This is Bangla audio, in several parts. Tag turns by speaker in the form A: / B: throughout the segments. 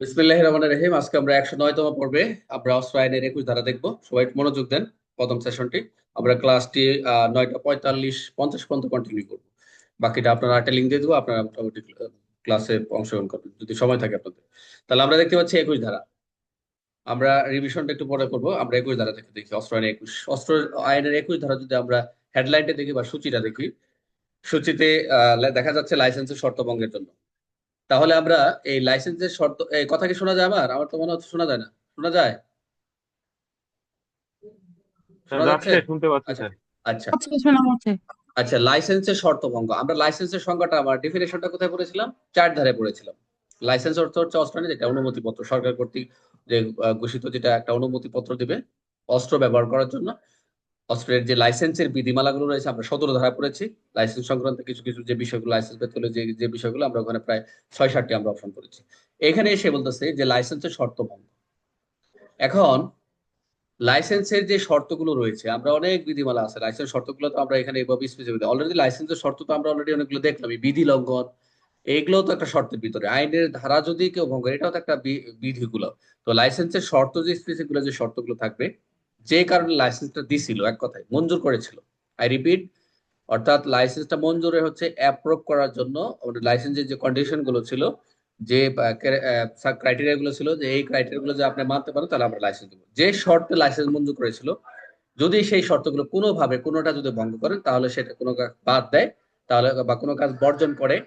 A: বিসমিল্লাহির রহমানির রহিম। আজকে আমরা 109তম পর্বে আমরা অস্ত্র আইনের 21 ধারা দেখবো। সবাই একটু মনোযোগ দেন। প্রথম সেশনটি আমরা ক্লাসটি 9:45-50 পর্যন্ত কন্টিনিউ করবো। বাকিটা আপনারা একটা লিঙ্ক দিয়ে দেবো, আপনারা মোটামুটি ক্লাসে অংশগ্রহণ করবেন যদি সময় থাকে আপনাদের। তাহলে আমরা দেখতে পাচ্ছি 21 ধারা। আমরা রিভিশনটা একটু পরে করবো। আমরা 21 ধারা থেকে দেখি অস্ত্র আইনের 21, অস্ত্র আইনের 21 ধারা যদি আমরা হেডলাইনটা দেখি বা সূচিটা দেখি, সূচিতে দেখা যাচ্ছে লাইসেন্সের শর্ত ভঙ্গের জন্য। তাহলে আমরা এই লাইসেন্সের শর্ত, এই কথা কি শোনা যায়? আমার আমার তো মনে হচ্ছে শোনা যায় না। শোনা যায়?
B: হ্যাঁ,
A: শোনা যাচ্ছে?
B: যাচ্ছে, শুনতে পাচ্ছি
A: আচ্ছা,
B: স্যার।
A: আচ্ছা,
C: আচ্ছা, শোনা যাচ্ছে।
A: আচ্ছা। লাইসেন্সের শর্তভঙ্গ, আমরা লাইসেন্সের সংজ্ঞাটা, আমার ডেফিনেশনটা কোথায় পড়েছিলাম? 4 ধারে পড়েছিলাম। লাইসেন্স অর্থ হচ্ছে অস্ত্র যেটা অনুমতিপত্র সরকার কর্তৃক যে ঘোষিত, যেটা একটা অনুমতিপত্র দিবে অস্ত্র ব্যবহার করার জন্য। অস্ত্রের যে লাইসেন্সের বিধিমালাগুলো রয়েছে আমরা 17 ধারা পড়েছি। লাইসেন্স সংক্রান্ত কিছু কিছু যে বিষয়গুলো, লাইসেন্স পেতে হলে যে যে বিষয়গুলো, আমরা ওখানে প্রায় 6-7টি আমরা অপশন করেছি। এখানে এসে বলতেছে যে লাইসেন্সের শর্তভঙ্গ। এখন লাইসেন্সের যে শর্তগুলো রয়েছে, আমরা অনেক বিধিমালা আছে, লাইসেন্স শর্তগুলো তো আমরা এখানে এভাবে স্পেসিফিক, অলরেডি লাইসেন্সের শর্ত তো আমরা অলরেডি অনেকগুলো দেখলাম। এই বিধি লঙ্ঘন, এইগুলো তো একটা শর্তের ভিতরে, আইনের ধারা যদি কেউ ভঙ্গ করে এটাও তো একটা বিধিগুলো। তো লাইসেন্সের শর্ত যে স্পেসিফিক গুলো, যে শর্তগুলো থাকবে, যে কারণে লাইসেন্সটা দিছিল, এক কথায় মঞ্জুর করেছিল। আই রিপিট, অর্থাৎ লাইসেন্সটা মঞ্জুরে হচ্ছে অ্যাপ্রুভ করার জন্য লাইসেন্সের যে কন্ডিশন গুলো ছিল, যে ক্রাইটেরিয়া গুলো ছিল, যে এই ক্রাইটেরিয়া গুলো যে আপনি মানতে পারেন তাহলে আমরা লাইসেন্স দেবো। যে শর্তে লাইসেন্স মঞ্জুর করেছিল, যদি সেই শর্তগুলো কোনোভাবে কোনোটা যদি ভঙ্গ করেন, তাহলে সেটা কোনো কাজ বাদ দেয়, তাহলে বা কোনো কাজ বর্জন করে,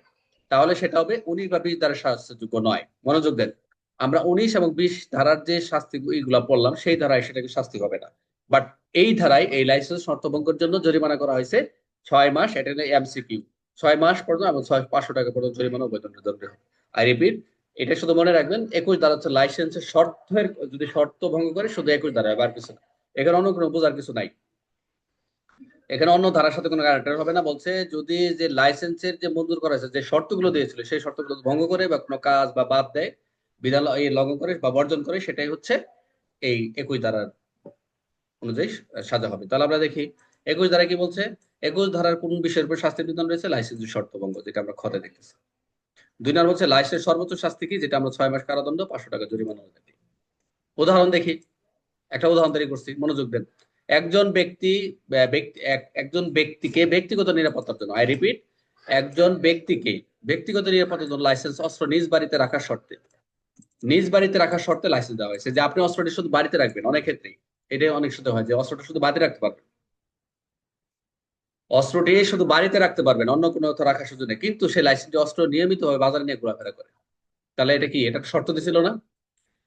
A: তাহলে সেটা হবে 19 বা 20 দ্বারা শাস্তিযোগ্য নয়। মনোযোগ দেন। আমরা 19 এবং 20 ধারার যে শাস্তি এইগুলা পড়লাম, সেই ধারায় সেটাকে শাস্তি হবে না। বাট এই ধারায় এই লাইসেন্স শর্ত ভঙ্গের জন্য জরিমানা করা হয়েছে 6 মাস। এটা হলো এমসিকিউ। 6 মাস পর্যন্ত এবং 500 টাকা পর্যন্ত জরিমানা দণ্ড হবে। আই রিপিট, এটা শুধু মনে রাখবেন, 21 ধারা হচ্ছে লাইসেন্সের শর্তের, যদি শর্ত ভঙ্গ করে শুধু 21 ধারা, আর কিছু না। এখানে অন্য কোনো বোঝার কিছু নাই। এখানে অন্য ধারার সাথে কোনো কানেক্ট হবে না। বলছে যদি যে লাইসেন্সের যে মঞ্জুর করা হয়েছে, যে শর্তগুলো দিয়েছিল, সেই শর্তগুলো ভঙ্গ করে বা কোনো কাজ বা বাদ দেয়, বিধান এই লঙ্ঘন করে বা বর্জন করে, সেটাই হচ্ছে এই 21 ধারার অনুযায়ী সাজা হবে। তাহলে আমরা দেখি 21 ধারা কি বলছে। 21 ধারার কোন বিষয়ের উপর শাস্তির বিধান রয়েছে? লাইসেন্সের শর্ত ভঙ্গ, যেটা আমরা খতে দেখতেছি। 2 নম্বর হচ্ছে লাইসেন্স সর্বোচ্চ শাস্তি কি, যেটা আমরা 6 মাস কারাদণ্ড, 500 টাকা জরিমানা দেখি। উদাহরণ দেখি, একটা উদাহরণ তৈরি করছি, মনোযোগ দেন। একজন ব্যক্তি একজন ব্যক্তিকে ব্যক্তিগত নিরাপত্তার জন্য, আই রিপিট, একজন ব্যক্তিকে ব্যক্তিগত নিরাপত্তার জন্য লাইসেন্স অস্ত্র নিজ বাড়িতে রাখার শর্তে, নিজ বাড়িতে রাখার শর্তে লাইসেন্স দেওয়া হয়েছে। যে আপনি অস্ত্রটি শুধু বাড়িতে রাখবেন, অনেক ক্ষেত্রেই এটাই অনেক সাথে হয় যে অস্ত্রটা শুধু বাড়িতে রাখতে পারবেন, অস্ত্রটি শুধু বাড়িতে রাখতে পারবেন, অন্য কোনো কোথাও রাখার সুযোগ নেই, কিন্তু সেই লাইসেন্স অস্ত্র নিয়মিতভাবে বাজারে নিয়ে ঘোরাফেরা করে। তাহলে এটা কি, এটা একটা শর্ত দিছিল না?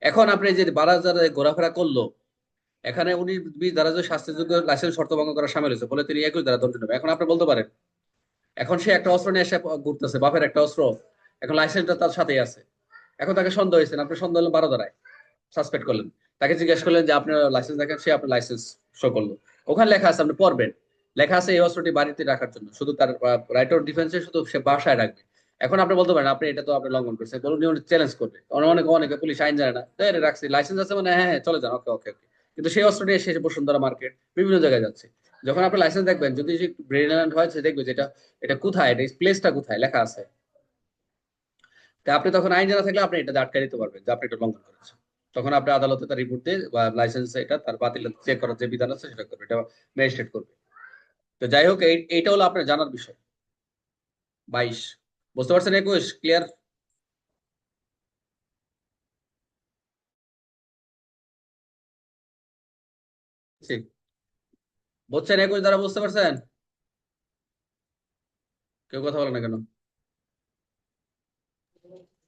A: এখন আপনি যে বাজারে ঘোরাফেরা করলো, এখানে 19-20 ধারা যে শাস্তিযোগ্য লাইসেন্স শর্ত ভঙ্গ করা সামিল হয়েছে বলে তিনি 21 ধারা দণ্ড নেবে। এখন আপনি বলতে পারেন, এখন সে একটা অস্ত্র নিয়ে এসে ঘুরতেছে, বাপের একটা অস্ত্র, এখন লাইসেন্সটা তার সাথেই আছে। এখন তাকে সন্দেহ হয়েছে, আপনি সন্দেহ হলেন 12 ধারায়, সাসপেক্ট করলেন। তাকে জিজ্ঞেস করলেন যে আপনার লাইসেন্স দেখেন, সে আপনার লাইসেন্স শো করলো। ওখানে লেখা আছে, আপনি পড়বেন, লেখা আছে এই অস্ত্রটি বাড়িতে রাখার জন্য, শুধু তার রাইট অফ ডিফেন্সে শুধু সে বাসায় রাখবে। এখন আপনি বলতে পারেন আপনি এটা তো আপনি লঙ্ঘন করছেন, বলুন চ্যালেঞ্জ করবে। অনেকে অনেকে পুলিশ আইন জানে না, তাই এটা রাখছি, লাইসেন্স আছে মানে হ্যাঁ হ্যাঁ চলে যান, ওকে ওকে ওকে। কিন্তু সেই অস্ত্রটি এসে বসুন্ধরা মার্কেট বিভিন্ন জায়গায় যাচ্ছে। যখন আপনি লাইসেন্স দেখবেন, যদি একটু ব্রিলিয়ান্ট হয়, সে দেখবে যেটা, এটা কোথায়, এটা প্লেসটা কোথায় লেখা আছে। তা আপনি তখন আইন জানা থাকলে আপনি এটা আটকে দিতে পারবেন যে আপনি এটা লঙ্ঘন করেছেন। তখন আপনি আদালতে তার রিপোর্ট দিয়ে বা লাইসেন্স এটা তার বাতিল চেক করার যে বিধান আছে সেটা করবে, এটা ম্যাজিস্ট্রেট করবে। তো যাই হোক, এইটা হলো আপনার জানার বিষয়। 22 বুঝতে পারছেন? 21 ক্লিয়ার? ঠিক বুঝছেন? 21 দ্বারা বুঝতে পারছেন? কেউ কথা বলে না কেন?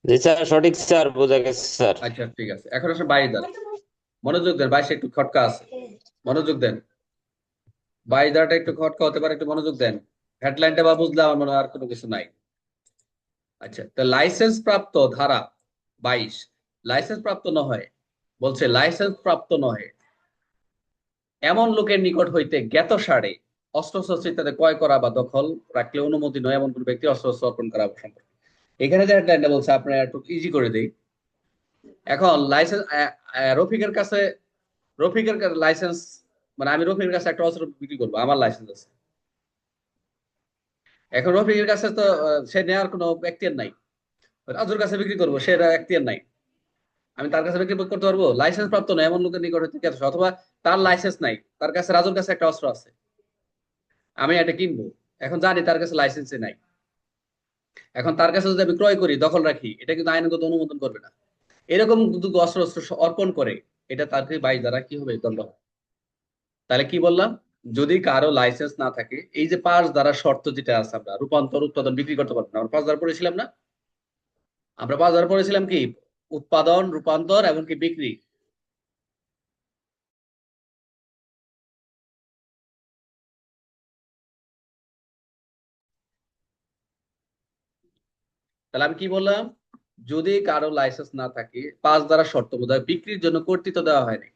D: জি স্যার, সঠিক স্যার, বোঝা গেছে স্যার।
A: আচ্ছা ঠিক আছে, এখন আসলে 22 দ্বারা মনোযোগ দেন। 22 একটু খটকা আছে, মনোযোগ দেন। 22 দ্বারাটা একটু খটকা হতে পারে, একটু মনোযোগ দেন। হেডলাইনটা বা বুঝলে আমার মনে হয় আর কোনো কিছু নাই। আচ্ছা, তো লাইসেন্স প্রাপ্ত ধারা 22, লাইসেন্স প্রাপ্ত নয়, বলছে লাইসেন্স প্রাপ্ত নয় এমন লোকের নিকট হইতে জ্ঞাতসারে অস্ত্রশস্ত্র ইত্যাদি ক্রয় করা বা দখল রাখলে অনুমতি নয় এমন কোন ব্যক্তি অস্ত্র অর্পণ করা সম্পর্কে। এখানে যে হেডলাইনটা বলছে, আপনার একটু ইজি করে দেই। এখন লাইসেন্স, রফিকের কাছে, লাইসেন্স, মানে আমি রফিকের কাছে একটা অস্ত্র বিক্রি করবো, আমার লাইসেন্স আছে। এখন রফিকের কাছে তো সে নেওয়ার কোনো এখতিয়ার নাই। রাজুর কাছে বিক্রি করবো, সে এখতিয়ার নাই। আমি তার কাছে বিক্রি করতে পারবো? লাইসেন্স প্রাপ্ত নয় এমন লোকের নিকট হইতে জ্ঞাতসারে, অথবা তার লাইসেন্স নাই, তার কাছে রাজুর কাছে একটা অস্ত্র আছে, আমি এটা কিনবো, এখন জানি তার কাছে লাইসেন্সই নাই, এখন তার কাছে যদি আমি ক্রয় করি, দখল রাখি, এটা কিন্তু আইনগত অনুমোদন করবে না। এরকম যদি অস্ত্র অস্ত্র অর্পণ করে, এটা তাকে 22 দ্বারা কি হবে? দণ্ড হবে। তাহলে কি বললাম? যদি কারো লাইসেন্স না থাকে, এই যে 5 দ্বারা শর্ত যেটা আছে, আমরা রূপান্তর, উৎপাদন, বিক্রি করতে পারবো না, আমরা 5 দ্বারা পড়েছিলাম না? আমরা 5 দ্বারা পড়েছিলাম কি? উৎপাদন, রূপান্তর, এমনকি বিক্রি। তাহলে আমি কি বললাম? যদি কারো লাইসেন্স না থাকে, 5 দ্বারা শর্ত, বোধহয় বিক্রির জন্য কর্তৃত্ব দেওয়া হয়নি,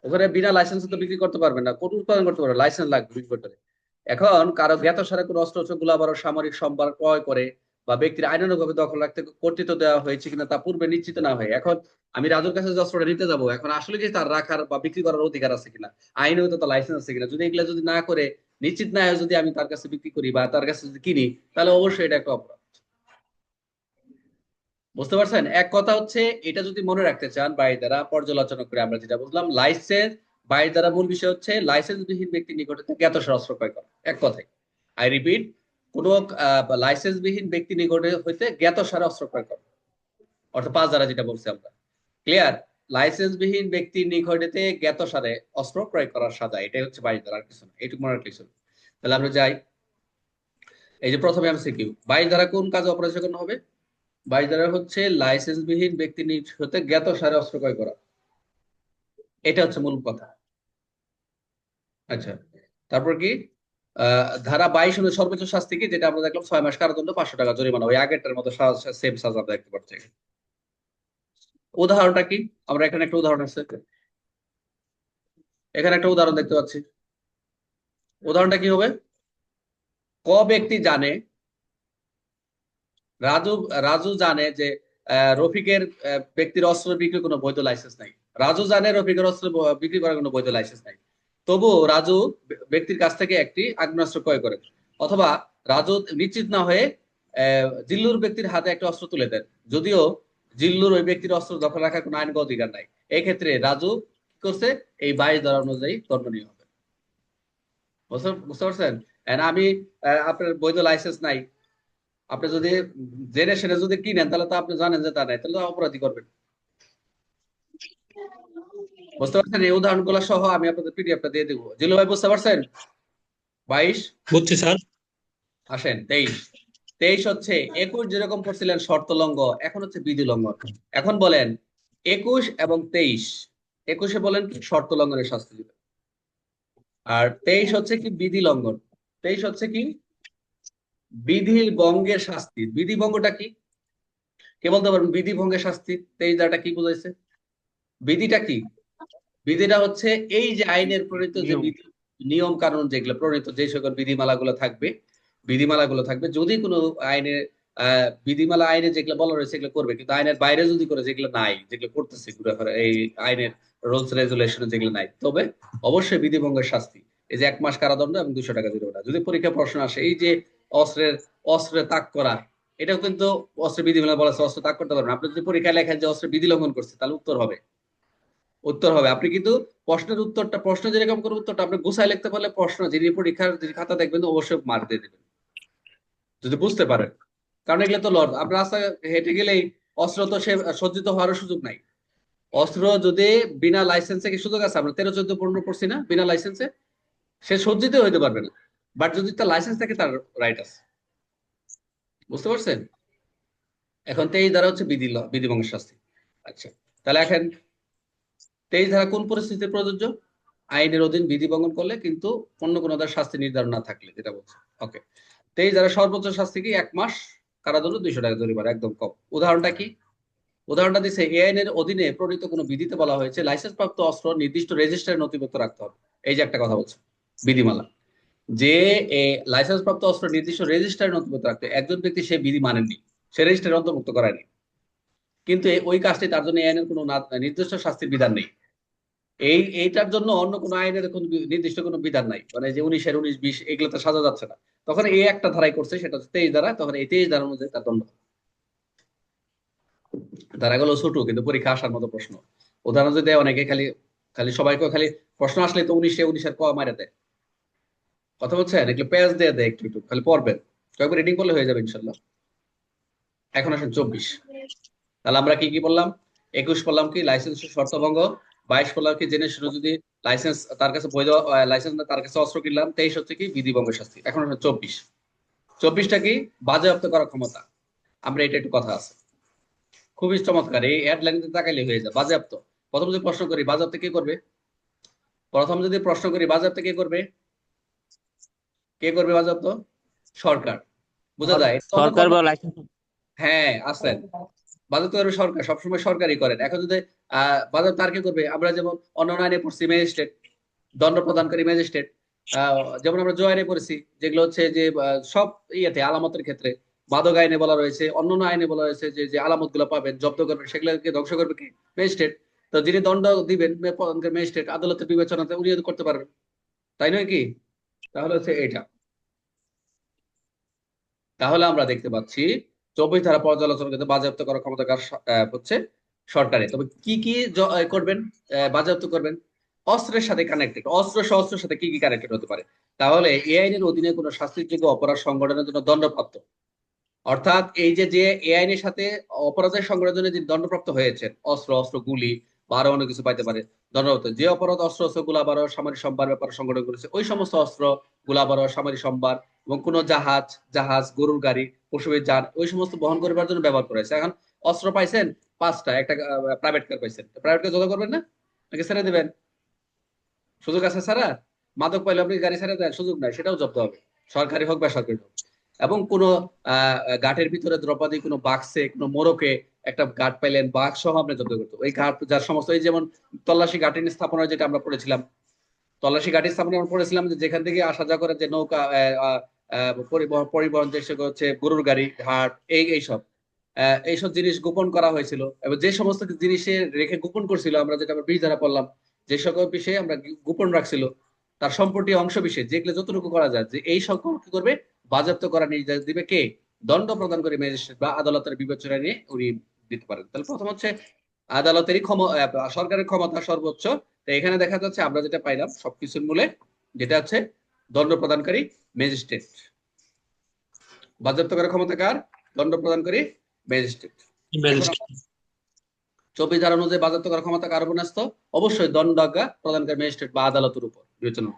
A: ওখানে বিনা লাইসেন্সে তো বিক্রি করতে পারবে না, কোন উৎপাদন করতে পারবে? লাইসেন্স লাগবে বিক্রি করতে হলে। এখন কারো জ্ঞাতসারে কোনো অস্ত্র শস্ত্র গোলাবারুদ সামরিক সম্ভার ক্রয় করে বা ব্যক্তির আইনানুগভাবে দখল রাখতে কর্তৃত্ব দেওয়া হয়েছে কিনা তা পূর্বে নিশ্চিত না হয়, এখন আমি রাজুর কাছে যে অস্ত্রটা নিতে যাবো, এখন আসলে কি তার রাখার বা বিক্রি করার অধিকার আছে কিনা, আইনেও তো তার লাইসেন্স আছে কিনা, যদি এগুলা যদি না করে, নিশ্চিত না হয় যদি আমি তার কাছে বিক্রি করি বা তার কাছে যদি কিনি, তাহলে অবশ্যই এটা একটা অপরাধ। বুঝতে পারছেন? এক কথা হচ্ছে, এটা যদি মনে রাখতে চান, বাড়ি দ্বারা পর্যালোচনা করে আমরা যেটা বুঝলাম, লাইসেন্স, বাড়ি দ্বারা মূল বিষয় হচ্ছে লাইসেন্স বিহীন ব্যক্তির নিকট হতে জ্ঞাতসারে অস্ত্র ক্রয় করা, এক কথায়। আই রিপিট, কোন লাইসেন্স বিহীন ব্যক্তি নিকটে হইতে জ্ঞাতসারে অস্ত্র ক্রয় করা, অর্থাৎ 5 দ্বারা যেটা বলছি আমরা। ক্লিয়ার? লাইসেন্স বিহীন ব্যক্তির নিকট হইতে জ্ঞাতসারে অস্ত্র ক্রয় করার সাজা, এটাই হচ্ছে 22 দ্বারা, আর কিছু না, এইটুকু মনে রাখলেই চলবে। তাহলে আমরা যাই, এই যে প্রথমে এমসিকিউ, 22 দ্বারা কোন কাজে অপরাধ করা হবে? 22 দ্বারা হচ্ছে লাইসেন্স বিহীন ব্যক্তি নিজ হতে জ্ঞাতসারে অস্ত্র ক্রয় করা, এটা হচ্ছে মূল কথা। আচ্ছা, তারপর কি? ধারা 22 অনুযায়ী সর্বোচ্চ শাস্তি কি, যেটা আমরা দেখলাম 6 মাস কারাদণ্ড, 500 টাকা জরিমানা, ওই আগেরটার মতো সেম সাজা আমরা দেখতে পাচ্ছি। উদাহরণটা কি? আমরা এখানে একটা উদাহরণ আছে, এখানে একটা উদাহরণ দেখতে পাচ্ছি। উদাহরণটা কি হবে? ক ব্যক্তি জানে, রাজু রাজু জানে যে রফিকের ব্যক্তির অস্ত্র বিক্রির কোনো বৈধ লাইসেন্স নাই। রাজু জানে রফিকের অস্ত্র বিক্রি করার কোনো বৈধ লাইসেন্স নাই, তবুও রাজু ব্যক্তির কাছ থেকে একটি আগ্নেয়াস্ত্র ক্রয় করে, অথবা রাজু নিশ্চিত না হয়ে জিল্লুর ব্যক্তির হাতে একটা অস্ত্র তুলে দেন, যদিও জিল্লুর ওই ব্যক্তির অস্ত্র দখল রাখার কোনো আইনগত অধিকার নাই। এই ক্ষেত্রে রাজু কি করছে? এই 22 ধারা অনুযায়ী দণ্ডনীয় হবে। বুঝতে বুঝতে পারছেন? And আমি আপনার বৈধ লাইসেন্স নাই, আপনি যদি জেনে শুনে যদি কিনেন, তাহলে তো আপনি জানেন যে তা নাই, তাহলে তো অপরাধী করবেন। বুঝতে পারছেন? এই উদাহরণগুলো সহ আমি আপনাদের পিডিএফটা দিয়ে দেবো। জিলু ভাই বুঝতে পারছেন? 22।
B: বুঝছি স্যার।
A: আসেন 23। 23 হচ্ছে 21 যেরকম করছিলেন শর্ত লঙ্ঘন, এখন হচ্ছে বিধি লঙ্ঘন। এখন বলেন 21 এবং 23। 21-এ বলেন কি শর্ত লঙ্ঘনের শাস্তি দিবে, আর 23 হচ্ছে কি বিধি লঙ্ঘন। 23 হচ্ছে কি বিধি ভঙ্গের শাস্তি। বিধি ভঙ্গটা কি? কে বলতে পারবেন বিধি ভঙ্গের শাস্তি? 23 দ্বারাটা কি বুঝাইছে? বিধিটা কি? বিধিটা হচ্ছে এই যে আইনের প্রণীত যে
B: নিয়ম।
A: বিধি, নিয়ম কানুন যেগুলো প্রণীত, যে সকল বিধিমালাগুলো থাকবে, বিধিমালাগুলো থাকবে, যদি কোনো আইনে বিধিমালা আইনে যেগুলো বলা রয়েছে এগুলো করবে, কিন্তু আইনের বাইরে যদি করে, যেগুলো নাই, যেগুলো করতেছে এই আইনের রুলস রেগুলেশনে যেগুলো নাই, তবে অবশ্যই বিধিভঙ্গের শাস্তি। এই যে 1 মাস কারাদণ্ড এবং 200 টাকা জরিমানা। যদি পরীক্ষা প্রশ্ন আসে, এই যে অস্ত্রের অস্ত্রে তাক করা, এটাও কিন্তু অস্ত্রের বিধিমালা বলা আছে, অস্ত্র তাক করতে পারবেন। আপনি যদি পরীক্ষায় লেখেন যে অস্ত্রের বিধি লঙ্ঘন করছে, তাহলে উত্তর হবে, উত্তর হবে। আপনি কিন্তু প্রশ্নের উত্তরটা, প্রশ্ন যেরকম করে উত্তরটা আপনি গুছায় লিখতে পারলে, প্রশ্ন যিনি পরীক্ষার যিনি খাতা দেখবেন অবশ্যই মার্ক দিয়ে দেবেন, যদি বুঝতে পারেন। কারণ এগুলো তো লর্ড, আপনার রাস্তা হেঁটে গেলেই অস্ত্র তো সে সজ্জিত হওয়ারও সুযোগ নাই। অস্ত্র যদি বিনা লাইসেন্সে, কি সুযোগ আছে? আমরা 13, 14, 15 পড়ছি না, বিনা লাইসেন্সে সে সজ্জিত হইতে পারবে না, বাট যদি তার লাইসেন্স থাকে তার রাইট আছে। বুঝতে পারছেন? এখন 23 ধারা হচ্ছে বিধিভঙ্গের শাস্তি। আচ্ছা, তাহলে এখন 23 ধারা কোন পরিস্থিতিতে প্রযোজ্য? আইনের অধীন বিধি ভঙ্গন করলে, কিন্তু অন্য কোনো তার শাস্তি নির্ধারণ না থাকলে, যেটা বলছে। ওকে, 23 ধারা সর্বোচ্চ শাস্তি কি? 1 মাস কারাদণ্ড, 200 টাকা জরিমানা, একদম কম। উদাহরণটা কি? উদাহরণটা দিচ্ছে, এই আইনের অধীনে প্রণীত কোনো বিধিতে বলা হয়েছে লাইসেন্স প্রাপ্ত অস্ত্র নির্দিষ্ট রেজিস্ট্রারে নথিভুক্ত রাখতে হবে। এই যে একটা কথা বলছে বিধিমালা, যে লাইসেন্স প্রাপ্ত অস্ত্র নির্দিষ্ট রেজিস্ট্রারে নথিভুক্ত রাখতে, একজন ব্যক্তি সে বিধি মানেননি, সে রেজিস্ট্রারে অন্তর্ভুক্ত করায়নি, কিন্তু ওই কাজটি তার জন্য এই আইনের কোনো নির্দিষ্ট শাস্তির বিধান নেই। এইটার জন্য অন্য কোনো আইনের কোনো নির্দিষ্ট কোনো বিধান নাই, মানে যে 19-এর 19, 20 এগুলো তো সাজা যাচ্ছে না, তখন এই একটা ধারাই করছে, সেটা হচ্ছে 23 ধারা, তখন এই 23 ধারা অনুযায়ী তার দণ্ড। ধারাগুলো ছোট কিন্তু পরীক্ষা আসার মতো প্রশ্ন। উদাহরণ যদি দেয় অনেকে খালি খালি সবাইকে খালি প্রশ্ন আসলে তো 19 ক মারা দেয়। কথা বলছেন, এগুলো পেজ দিয়ে দেয়, একটু একটু খালি পড়বেন, কয়েকবার রিডিং করলে হয়ে যাবে ইনশাল্লাহ। এখন আসেন 24। তাহলে আমরা কি কি বললাম? 21 বললাম কি লাইসেন্সের শর্তভঙ্গ, 22 বললাম কি জেনে শুনে যদি লাইসেন্স তার কাছে বৈধ লাইসেন্স না তার কাছে অস্ত্র কিনলাম, 23 হচ্ছে কি বিধিভঙ্গ শাস্তি। এখন আসেন 24। 24টা কি বাজেয়াপ্ত করার ক্ষমতা। আমরা এটা একটু কথা আছে, খুবই চমৎকার, এই হেডলাইনতে তাকাইলে হয়ে যায় বাজেয়াপ্ত। প্রথম যদি প্রশ্ন করি বাজেয়াপ্ত কে করবে, প্রথম যদি প্রশ্ন করি বাজেয়াপ্ত কে করবে, কে করবে বাজেয়াপ্ত? সরকার। বোঝা যায় এটা তো অন্য
D: সরকার
A: কর্ম।
D: বা লাইসেন্স।
A: হ্যাঁ আছেন, বাজেয়াপ্ত করবে সরকার, সবসময় সরকারই করেন। এখন যদি বাজেয়াপ্ত আর কে করবে? আমরা যেমন অন্য আইনে পড়ছি ম্যাজিস্ট্রেট, দণ্ড প্রদানকারী ম্যাজিস্ট্রেট। যেমন আমরা জয় আইনে পড়েছি, যেগুলো হচ্ছে যে সব ইয়েতে আলামতের ক্ষেত্রে। মাদক আইনে বলা রয়েছে, অন্যান্য আইনে বলা রয়েছে যে যে আলামত গুলো পাবেন জব্দ করবেন সেগুলোকে ধ্বংস করবে কি? ম্যাজিস্ট্রেট। তো যিনি দণ্ড দিবেন প্রদানকারী ম্যাজিস্ট্রেট, আদালতের বিবেচনাতে উনি করতে পারবেন, তাই নয় কি? তাহলে হচ্ছে এটা। তাহলে আমরা দেখতে পাচ্ছি 24 ধারা পর্যালোচনা করতে বাজেয়াপ্ত করার ক্ষমতাকার হচ্ছে সরকারে। তবে কি কি করবেন, বাজেয়াপ্ত করবেন? অস্ত্রের সাথে কানেক্টেড, অস্ত্র শস্ত্রের সাথে কি কি কানেক্টেড হতে পারে? তাহলে এই আইনের অধীনে কোনো শাস্তিযোগ্য অপরাধ সংগঠনের জন্য দণ্ডপ্রাপ্ত, অর্থাৎ এই যে যে এ আইনের সাথে অপরাধের সংগঠনের জন্য যে দণ্ডপ্রাপ্ত হয়েছেন, অস্ত্র অস্ত্র গুলি বা আরো অনেক কিছু পাইতে পারে দণ্ডপ্রাপ্ত, যে অপরাধ অস্ত্র অস্ত্র গোলাবারু সামরিক সম্ভার ব্যাপারে সংগঠন করেছে, ওই সমস্ত অস্ত্র গোলাবারু সামরিক সম্ভার এবং কোনো জাহাজ জাহাজ গরুর গাড়ি পশুর যান ওই সমস্ত বহন করবার জন্য ব্যবহার করেছে। এখন অস্ত্র পাইছেন 5টা, একটা প্রাইভেট কার পাইছেন, প্রাইভেট কার জব্দ করবেন না, নাকি ছেড়ে দেবেন? সুযোগ আছে ছাড়া? মাদক পাইলে আপনি গাড়ি ছেড়ে দেন, সুযোগ নাই, সেটাও জব্দ হবে, সরকারি হোক বেসরকারি হোক। এবং কোন গাঁটের ভিতরে দ্রৌপদী কোনো বাক্সে কোনো মোড়কে একটা গাঁট পাইলেন, বাক্স সহ আপনি জব্দ করতো ওই গাঁট, যার সমস্ত এই যেমন তল্লাশি ঘাটি স্থাপনা যেটা আমরা পড়েছিলাম, তল্লাশি ঘাটি স্থাপনা আমরা পড়েছিলাম যে যেখান থেকে আসা যাওয়া করে যে নৌকা পরিবহন পরিবহন যে সেগুলো হচ্ছে গরুর গাড়ি ঘাট এইসব এইসব জিনিস গোপন করা হয়েছিল, এবং যে সমস্ত জিনিসে রেখে গোপন করছিল আমরা যেটা আমরা 20 ধারা পড়লাম, যে সকল বিষয়ে আমরা গোপন রাখছিল তার সম্পত্তি অংশ বিশেষ যেগুলো যতটুকু করা যায় যে এই সকল কি করবে, বাজেয়াপ্ত করার নির্দেশ দিবে কে? দণ্ড প্রদান করে ম্যাজিস্ট্রেট বা আদালতের বিবেচনা নিয়ে উনি দিতে পারেন। তাহলে প্রথম হচ্ছে আদালতেরই সরকারের ক্ষমতা সর্বোচ্চ। তো এখানে দেখা যাচ্ছে আমরা যেটা পাইলাম সবকিছুর মূলে, যেটা হচ্ছে দণ্ড প্রদানকারী ম্যাজিস্ট্রেট। বাজেয়াপ্ত করার ক্ষমতা কার? দণ্ড প্রদানকারী ম্যাজিস্ট্রেট। এখন আমরা 24 ধারা অনুযায়ী বাজেয়াপ্ত করার ক্ষমতা কার উপর ন্যস্ত? অবশ্যই দণ্ডাজ্ঞা প্রদানকারী ম্যাজিস্ট্রেট বা আদালতের উপর বিবেচনা।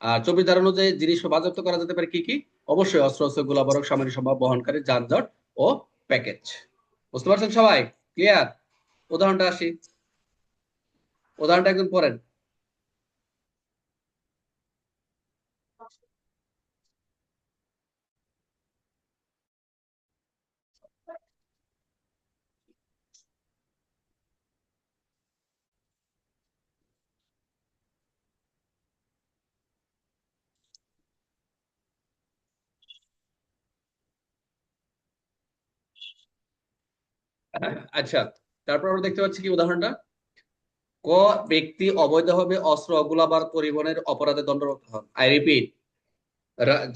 A: আর 24 ধারা অনুযায়ী জিনিস বাজেয়াপ্ত করা যেতে পারে কি কি? অবশ্যই অস্ত্র অস্ত্র গোলাবারুদ সামরিক সম্ভার বহনকারী যানজট ও প্যাকেজ। বুঝতে পারছেন সবাই? ক্লিয়ার? উদাহরণটা আসি, উদাহরণটা একদম পড়েন। আচ্ছা, তারপর আমরা দেখতে পাচ্ছি কি উদাহরণটা, ক ব্যক্তি অবৈধভাবে অস্ত্র গোলাবারুদ পরিবহনের অপরাধে দণ্ডপ্রাপ্ত হন। আই রিপিট,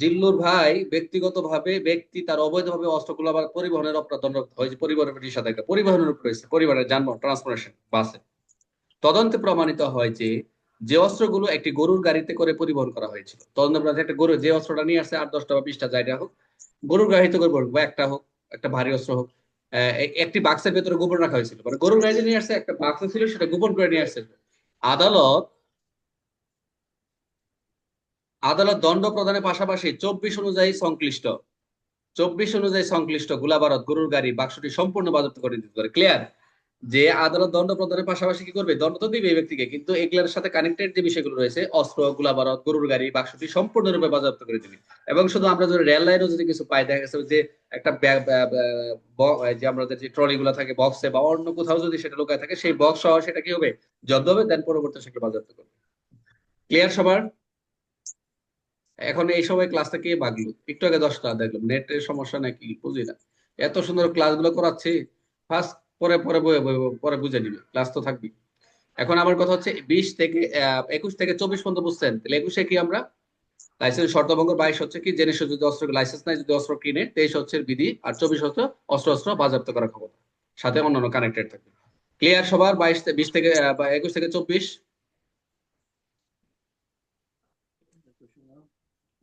A: জিল্লুর ভাই ব্যক্তিগতভাবে ব্যক্তি তার অবৈধভাবে অস্ত্র গোলাবারুদ পরিবহনের অপরাধ দণ্ডপ্রাপ্ত হয়েছে, পরিবহনের সাথে একটা পরিবহনের উপর রয়েছে, পরিবহনের যানবাহন ট্রান্সপোর্টেশন বাসে। তদন্তে প্রমাণিত হয় যে যে অস্ত্রগুলো একটি গরুর গাড়িতে করে পরিবহন করা হয়েছিল, তদন্ত একটা গরু যে অস্ত্রটা নিয়ে আসছে 8-10টা বা 20টা যাইটা হোক, গরুর গাড়িতে করে বা একটা হোক, একটা ভারী অস্ত্র হোক, একটি বাক্সের ভেতরে গোপন রাখা হয়েছিল, মানে গরুর গাড়িতে নিয়ে আসছে একটা বাক্স ছিল সেটা গোপন করে নিয়ে আসছে। আদালত আদালত দণ্ড প্রদানের পাশাপাশি 24 অনুযায়ী সংশ্লিষ্ট গোলাবারুদ গরুর গাড়ি বাক্সটি সম্পূর্ণ বাজেয়াপ্ত করে দিতে পারে। ক্লিয়ার? যে আদালত দণ্ড প্রদানের পাশাপাশি কি করবে, দণ্ড তো দিবে এই ব্যক্তিকে, কিন্তু এগুলোর সাথে কানেক্টেড যে বিষয়গুলো রয়েছে অস্ত্র গোলাবারুদ গরুর গাড়ি বাক্সটি সম্পূর্ণরূপে বাজেয়াপ্ত করে দিবে। এবং শুধু আমরা যদি রেল লাইনও যদি কিছু পাই, দেখা গেছে যে একটা যে আমাদের যে ট্রলি গুলো থাকে বক্সে বা অন্য কোথাও যদি সেটা লুকায় থাকে সেই বক্স সহ সেটা কি হবে, জব্দ হবে, দেন পরবর্তী সেগুলো বাজেয়াপ্ত করবে। ক্লিয়ার সবার? এখন এই সময় ক্লাসটা কে বাগলো, একটু আগে 10টা দেখলাম, নেটের সমস্যা নাকি বুঝি না, এত সুন্দর ক্লাসগুলো করাচ্ছি ফার্স্ট, পরে পরে পরে বুঝে নিবে, ক্লাস তো থাকবি। এখন আমার কথা হচ্ছে 21 থেকে 24 পর্যন্ত বুঝছেন, তাহলে 21-এ কি আমরা লাইসেন্স শর্তভঙ্গ, 22 হচ্ছে কি জেনে শুনে যদি অস্ত্র লাইসেন্স নাই যদি অস্ত্র কিনে, 23 হচ্ছে বিধি, আর 24 হচ্ছে অস্ত্র অস্ত্র বাজেয়াপ্ত করার ক্ষমতা। সাথে অন্যান্য কানেক্টেড থাকবে। ক্লিয়ার সবার? 20 থেকে 21 থেকে 24?